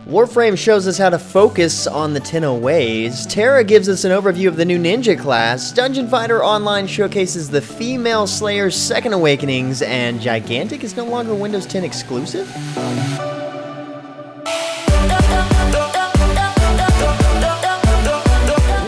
Warframe shows us how to focus on the Tenno Ways, Tera gives us an overview of the new ninja class, Dungeon Fighter Online showcases the Female Slayer's second awakenings, and Gigantic is no longer Windows 10 exclusive?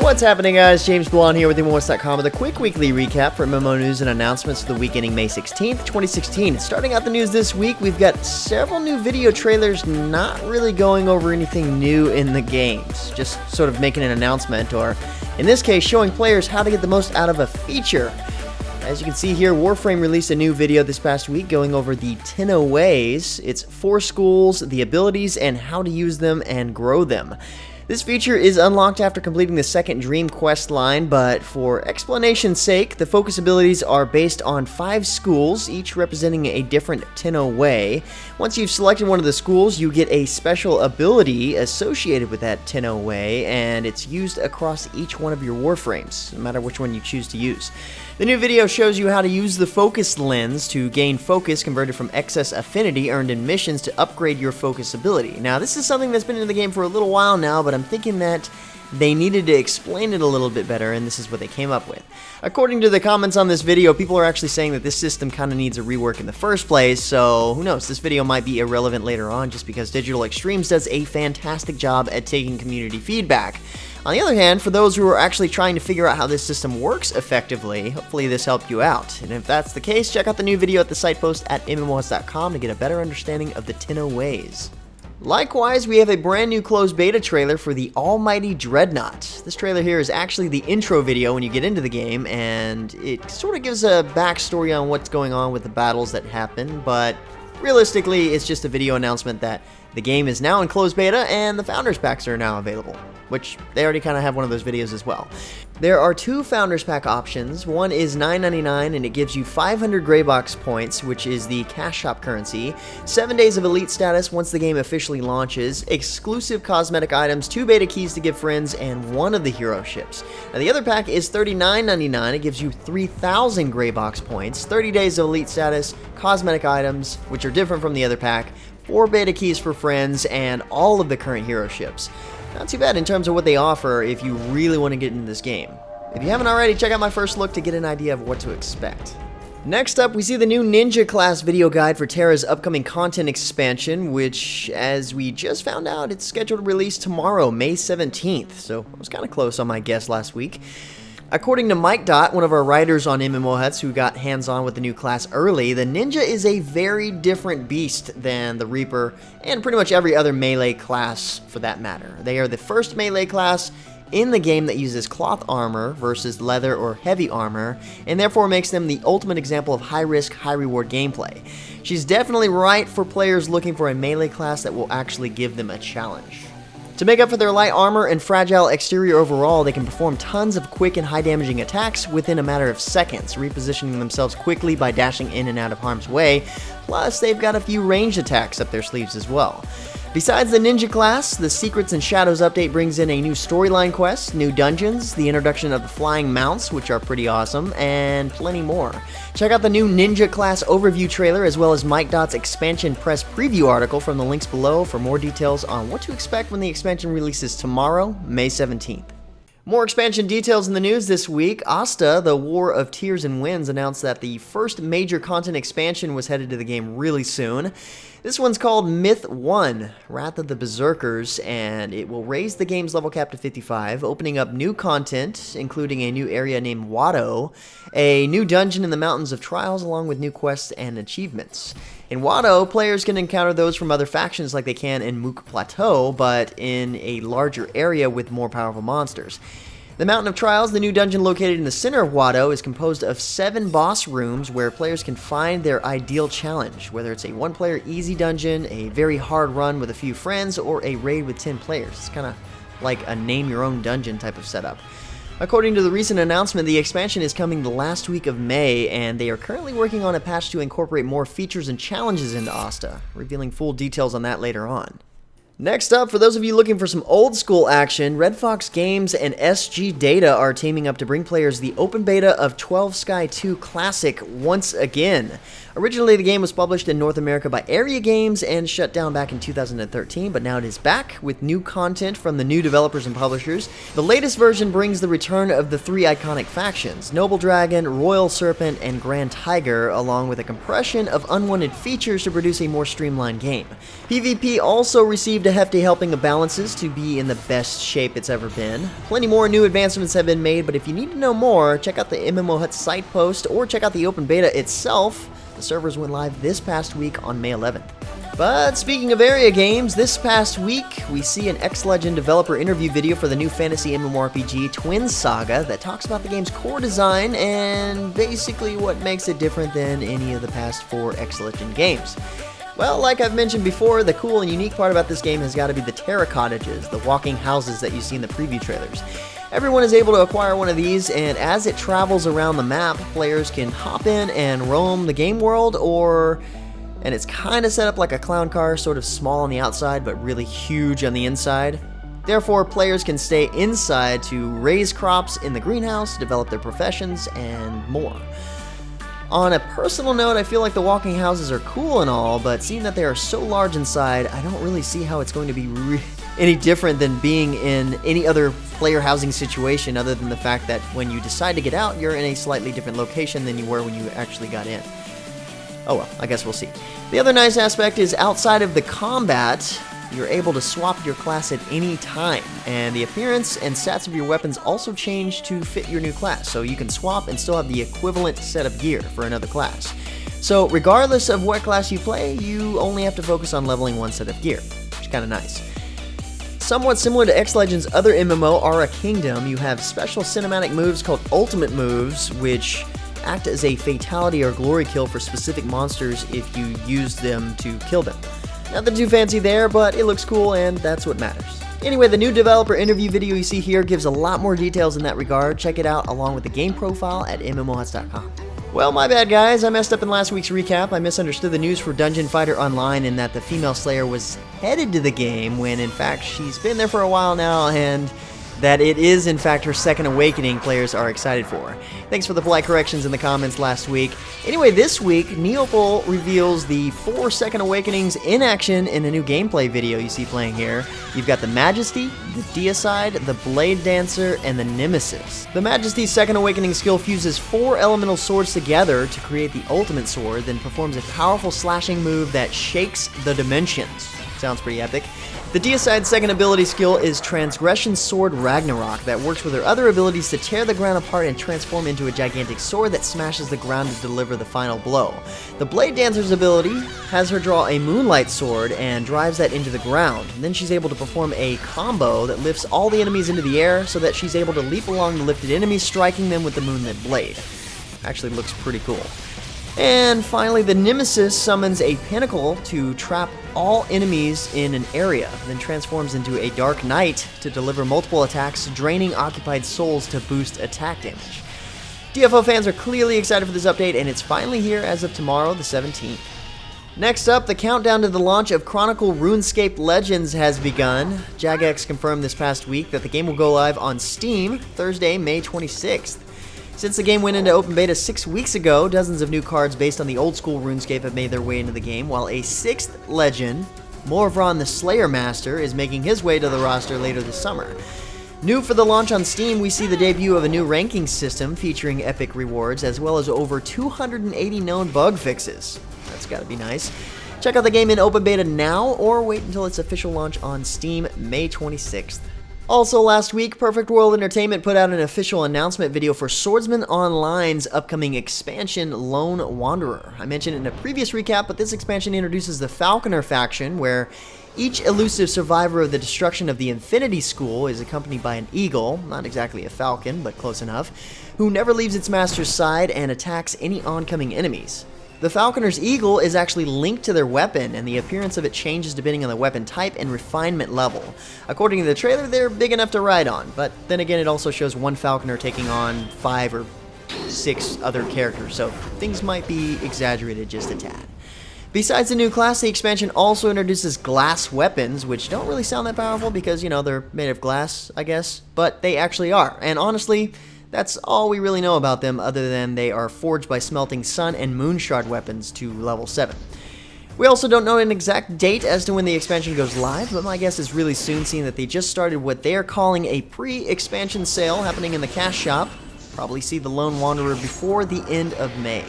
What's happening, guys? James Blonde here with MMOHuts.com with a quick weekly recap for MMO news and announcements for the week ending May 16th, 2016. Starting out the news this week, we've got several new video trailers not really going over anything new in the games, just sort of making an announcement, or in this case, showing players how to get the most out of a feature. As you can see here, Warframe released a new video this past week going over the Tenno Ways, its 4 schools, the abilities, and how to use them and grow them. This feature is unlocked after completing the second Dream quest line, but for explanation's sake, the focus abilities are based on 5 schools, each representing a different Tenno Way. Once you've selected one of the schools, you get a special ability associated with that Tenno Way, and it's used across each one of your Warframes, no matter which one you choose to use. The new video shows you how to use the focus lens to gain focus converted from excess affinity earned in missions to upgrade your focus ability. Now, this is something that's been in the game for a little while now, but I'm thinking that they needed to explain it a little bit better, and this is what they came up with. According to the comments on this video, people are actually saying that this system kind of needs a rework in the first place, so who knows, this video might be irrelevant later on just because Digital Extremes does a fantastic job at taking community feedback. On the other hand, for those who are actually trying to figure out how this system works effectively, hopefully this helped you out. And if that's the case, check out the new video at the site post at MMOHuts.com to get a better understanding of the Tenno Ways. Likewise, we have a brand new closed beta trailer for the almighty Dreadnought. This trailer here is actually the intro video when you get into the game, and it sort of gives a backstory on what's going on with the battles that happen, but realistically, it's just a video announcement that the game is now in closed beta and the Founders Packs are now available, which they already kind of have one of those videos as well. There are 2 Founders Pack options. One is $9.99 and it gives you 500 Greybox points, which is the cash shop currency, 7 days of elite status once the game officially launches, exclusive cosmetic items, 2 beta keys to give friends, and 1 of the hero ships. Now the other pack is $39.99. It gives you 3,000 Greybox points, 30 days of elite status, cosmetic items, which are different from the other pack, 4 beta keys for friends, and all of the current hero ships. Not too bad in terms of what they offer if you really want to get into this game. If you haven't already, check out my first look to get an idea of what to expect. Next up, we see the new Ninja class video guide for Tera's upcoming content expansion, which, as we just found out, it's scheduled to release tomorrow, May 17th, so I was kind of close on my guess last week. According to Mike Dot, one of our writers on MMOHuts who got hands-on with the new class early, the Ninja is a very different beast than the Reaper and pretty much every other melee class for that matter. They are the first melee class in the game that uses cloth armor versus leather or heavy armor, and therefore makes them the ultimate example of high-risk, high-reward gameplay. She's definitely right for players looking for a melee class that will actually give them a challenge. To make up for their light armor and fragile exterior overall, they can perform tons of quick and high-damaging attacks within a matter of seconds, repositioning themselves quickly by dashing in and out of harm's way, plus they've got a few ranged attacks up their sleeves as well. Besides the Ninja class, the Secrets and Shadows update brings in a new storyline quest, new dungeons, the introduction of the flying mounts, which are pretty awesome, and plenty more. Check out the new Ninja class overview trailer as well as Mike Dot's expansion press preview article from the links below for more details on what to expect when the expansion releases tomorrow, May 17th. More expansion details in the news this week. ASTA, the War of Tears and Winds, announced that the first major content expansion was headed to the game really soon. This one's called Myth 1, Wrath of the Berserkers, and it will raise the game's level cap to 55, opening up new content, including a new area named Watto, a new dungeon in the Mountains of Trials, along with new quests and achievements. In Watto, players can encounter those from other factions like they can in Mook Plateau, but in a larger area with more powerful monsters. The Mountain of Trials, the new dungeon located in the center of Watto, is composed of 7 boss rooms where players can find their ideal challenge, whether it's a 1-player easy dungeon, a very hard run with a few friends, or a raid with 10 players. It's kind of like a name-your-own-dungeon type of setup. According to the recent announcement, the expansion is coming the last week of May, and they are currently working on a patch to incorporate more features and challenges into ASTA, revealing full details on that later on. Next up, for those of you looking for some old school action, Red Fox Games and SG Data are teaming up to bring players the open beta of 12 Sky 2 Classic once again. Originally, the game was published in North America by Area Games and shut down back in 2013, but now it is back with new content from the new developers and publishers. The latest version brings the return of the 3 iconic factions, Noble Dragon, Royal Serpent, and Grand Tiger, along with a compression of unwanted features to produce a more streamlined game. PvP also received a hefty helping of balances to be in the best shape it's ever been. Plenty more new advancements have been made, but if you need to know more, check out the MMOHuts site post or check out the open beta itself. The servers went live this past week on May 11th. But speaking of Area Games, this past week we see an X-Legend developer interview video for the new fantasy MMORPG Twin Saga that talks about the game's core design and basically what makes it different than any of the past 4 X-Legend games. Well, like I've mentioned before, the cool and unique part about this game has got to be the Tera cottages, the walking houses that you see in the preview trailers. Everyone is able to acquire one of these, and as it travels around the map, players can hop in and roam the game world, and it's kind of set up like a clown car, sort of small on the outside, but really huge on the inside. Therefore, players can stay inside to raise crops in the greenhouse, develop their professions, and more. On a personal note, I feel like the walking houses are cool and all, but seeing that they are so large inside, I don't really see how it's going to be any different than being in any other player housing situation, other than the fact that when you decide to get out, you're in a slightly different location than you were when you actually got in. Oh well, I guess we'll see. The other nice aspect is outside of the combat, you're able to swap your class at any time, and the appearance and stats of your weapons also change to fit your new class, so you can swap and still have the equivalent set of gear for another class. So regardless of what class you play, you only have to focus on leveling one set of gear, which is kind of nice. Somewhat similar to X-Legend's other MMO, Aura Kingdom, you have special cinematic moves called Ultimate Moves, which act as a fatality or glory kill for specific monsters if you use them to kill them. Nothing too fancy there, but it looks cool and that's what matters. Anyway, the new developer interview video you see here gives a lot more details in that regard. Check it out along with the game profile at MMOHuts.com. Well, my bad guys, I messed up in last week's recap. I misunderstood the news for Dungeon Fighter Online in that the female Slayer was headed to the game when in fact she's been there for a while now, and that it is in fact her second awakening players are excited for. Thanks for the polite corrections in the comments last week. Anyway, this week, Neopol reveals the 4 second awakenings in action in a new gameplay video you see playing here. You've got the Majesty, the Deicide, the Blade Dancer, and the Nemesis. The Majesty's second awakening skill fuses 4 elemental swords together to create the ultimate sword, then performs a powerful slashing move that shakes the dimensions. Sounds pretty epic. The Deicide's second ability skill is Transgression Sword Ragnarok that works with her other abilities to tear the ground apart and transform into a gigantic sword that smashes the ground to deliver the final blow. The Blade Dancer's ability has her draw a Moonlight Sword and drives that into the ground. And then she's able to perform a combo that lifts all the enemies into the air so that she's able to leap along the lifted enemies, striking them with the Moonlit Blade. Actually looks pretty cool. And finally, the Nemesis summons a pinnacle to trap all enemies in an area, then transforms into a Dark Knight to deliver multiple attacks, draining occupied souls to boost attack damage. DFO fans are clearly excited for this update, and it's finally here as of tomorrow, the 17th. Next up, the countdown to the launch of Chronicle RuneScape Legends has begun. Jagex confirmed this past week that the game will go live on Steam Thursday, May 26th. Since the game went into open beta 6 weeks ago, dozens of new cards based on the old school RuneScape have made their way into the game, while a 6th legend, Morvron the Slayer Master, is making his way to the roster later this summer. New for the launch on Steam, we see the debut of a new ranking system featuring epic rewards, as well as over 280 known bug fixes. That's gotta be nice. Check out the game in open beta now, or wait until its official launch on Steam May 26th. Also last week, Perfect World Entertainment put out an official announcement video for Swordsman Online's upcoming expansion, Lone Wanderer. I mentioned it in a previous recap, but this expansion introduces the Falconer faction, where each elusive survivor of the destruction of the Infinity School is accompanied by an eagle, not exactly a falcon, but close enough, who never leaves its master's side and attacks any oncoming enemies. The Falconer's eagle is actually linked to their weapon, and the appearance of it changes depending on the weapon type and refinement level. According to the trailer, they're big enough to ride on, but then again it also shows one Falconer taking on 5 or 6 other characters, so things might be exaggerated just a tad. Besides the new class, the expansion also introduces glass weapons, which don't really sound that powerful because, you know, they're made of glass, I guess, but they actually are. And honestly, that's all we really know about them other than they are forged by smelting sun and moon shard weapons to level 7. We also don't know an exact date as to when the expansion goes live, but my guess is really soon, seeing that they just started what they are calling a pre-expansion sale happening in the cash shop. Probably see the Lone Wanderer before the end of May.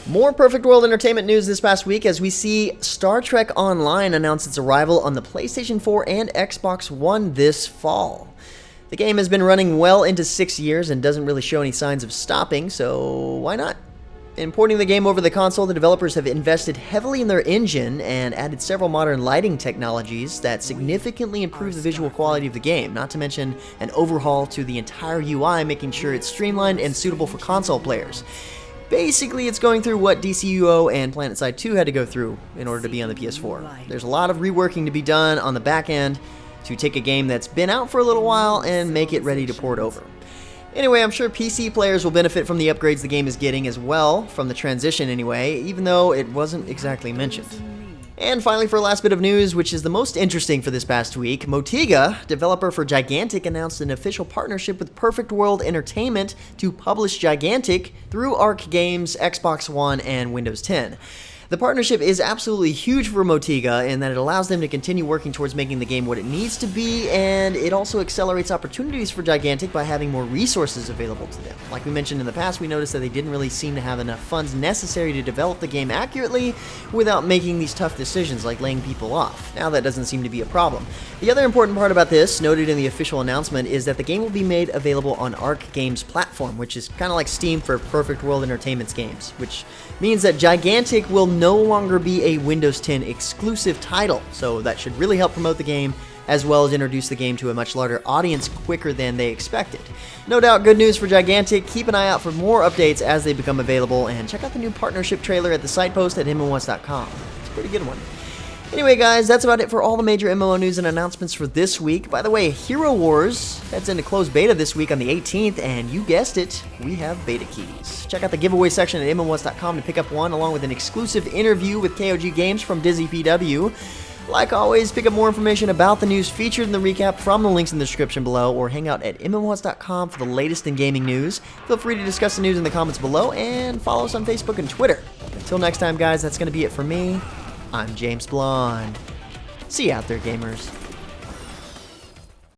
More Perfect World Entertainment news this past week as we see Star Trek Online announce its arrival on the PlayStation 4 and Xbox One this fall. The game has been running well into 6 years and doesn't really show any signs of stopping, so why not? In porting the game over the console, the developers have invested heavily in their engine and added several modern lighting technologies that significantly improve the visual quality of the game, not to mention an overhaul to the entire UI, making sure it's streamlined and suitable for console players. Basically, it's going through what DCUO and PlanetSide 2 had to go through in order to be on the PS4. There's a lot of reworking to be done on the back end to take a game that's been out for a little while and make it ready to port over. Anyway, I'm sure PC players will benefit from the upgrades the game is getting as well, from the transition anyway, even though it wasn't exactly mentioned. And finally, for a last bit of news, which is the most interesting for this past week, Motiga, developer for Gigantic, announced an official partnership with Perfect World Entertainment to publish Gigantic through Arc Games, Xbox One, and Windows 10. The partnership is absolutely huge for Motiga in that it allows them to continue working towards making the game what it needs to be, and it also accelerates opportunities for Gigantic by having more resources available to them. Like we mentioned in the past, we noticed that they didn't really seem to have enough funds necessary to develop the game accurately without making these tough decisions like laying people off. Now that doesn't seem to be a problem. The other important part about this, noted in the official announcement, is that the game will be made available on Arc Games platform, which is kind of like Steam for Perfect World Entertainment's games, which means that Gigantic will no longer be a Windows 10 exclusive title, so that should really help promote the game, as well as introduce the game to a much larger audience quicker than they expected. No doubt good news for Gigantic. Keep an eye out for more updates as they become available, and check out the new partnership trailer at the site post at MMOHuts.com. It's a pretty good one. Anyway, guys, that's about it for all the major MMO news and announcements for this week. By the way, HeroWarz heads into closed beta this week on the 18th, and you guessed it, we have beta keys. Check out the giveaway section at MMOHuts.com to pick up one, along with an exclusive interview with KOG Games from Dizzy PW. Like always, pick up more information about the news featured in the recap from the links in the description below, or hang out at MMOHuts.com for the latest in gaming news. Feel free to discuss the news in the comments below, and follow us on Facebook and Twitter. Until next time, guys, that's going to be it for me. I'm James Blonde. See you out there, gamers.